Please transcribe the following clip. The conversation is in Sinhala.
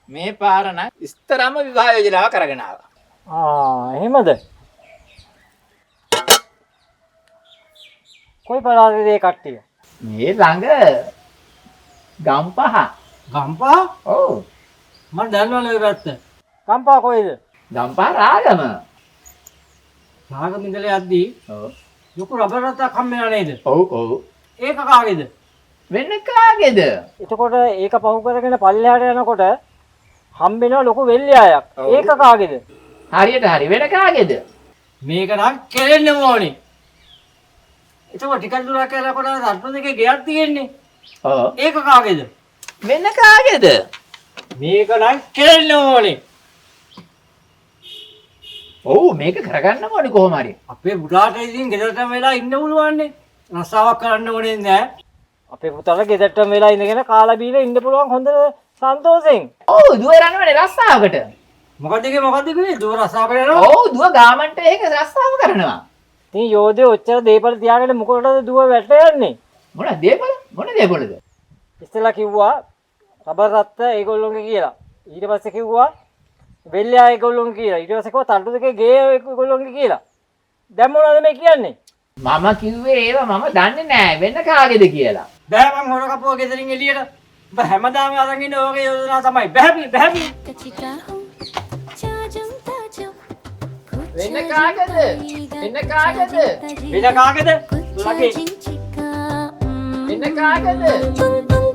මේ පාර නම් ඉස්තරම විවාහ යෝජනාව කරගෙන ආවා. එහෙමද? කොයි පළාතේද ඒ කට්ටිය? මේ ළඟ ගම්පහ. ගම්පහ? ඔව්. මම දන්නවනේ ඔය පැත්ත. ගම්පහ කොයිද? ගම්පහ රාගම. රාගම ඉඳලා යද්දී ඔව්. ලොකු රබර් රථයක් හම්බෙනා නේද? ඔව් ඔව්. ඒක කාගේද? වෙන කාගේද? එතකොට ඒක පහු කරගෙන පල්ලෙහාට යනකොට හම්බෙන ලොකු වෙල්යායක්. ඒක කාගේද? හරියට හරි. වෙන කාගේද? මේක නම් කෙරෙන්න ඕනේ. එතකොට ටිකක් දුරක් යනකොට රත්න දෙකේ ගෙයක් තියෙන්නේ. ඔව්. ඒක කාගේද? වෙන කාගේද? මේක නම් කෙරෙන්න ඕනේ. ඔව් මේක කරගන්න ඕනේ කොහොම හරි. අපේ පුතාට ඉතින් ගෙදරටම වෙලා ඉන්න පුළුවන්නේ. රස්සාවක් කරන්න ඕනේ නැහැ. අපේ පුතාට ගෙදරටම වෙලා ඉඳගෙන කාලා බීලා ඉන්න පුළුවන් හොඳ සන්තෝෂෙන්. ඔව් දුව යනවනේ රස්සාවකට. මොකද කිව්වේ? දුව රස්සාවකට යනවා. ඔව් දුව ගාමන්ට ඒක රස්සාව කරනවා. ඉතින් යෝධයෝ ඔච්චර දේපල තියාගෙන මොකටද දුව වැට යන්නේ? මොන දේපල? මොන දේපලද? ඉස්සෙල්ලා කිව්වා රබර් රත්ත ඒගොල්ලෝගේ කියලා. ඊට පස්සේ කිව්වා වෙල්යා ඒගොල්ලෝගේ කියලා. ඊට පස්සේ කිව්වා තට්ටු දෙකේ ගේ ඒගොල්ලෝගේ කියලා. දැන් මොනවද මේ කියන්නේ? මම කිව්වේ ඒවා මම දන්නේ නෑ වෙන කාගේද කියලා. බෑ මං හොර කපුව ගෙදරින් එළියට. ඔබ හැමදාම අරන් ඉන්නේ ඕගේ යෝජනා තමයි. බෑපි බෑපි. වෙන කාගේද? වෙන කාගේද? වෙන කාගේද? ලගේ. වෙන කාගේද?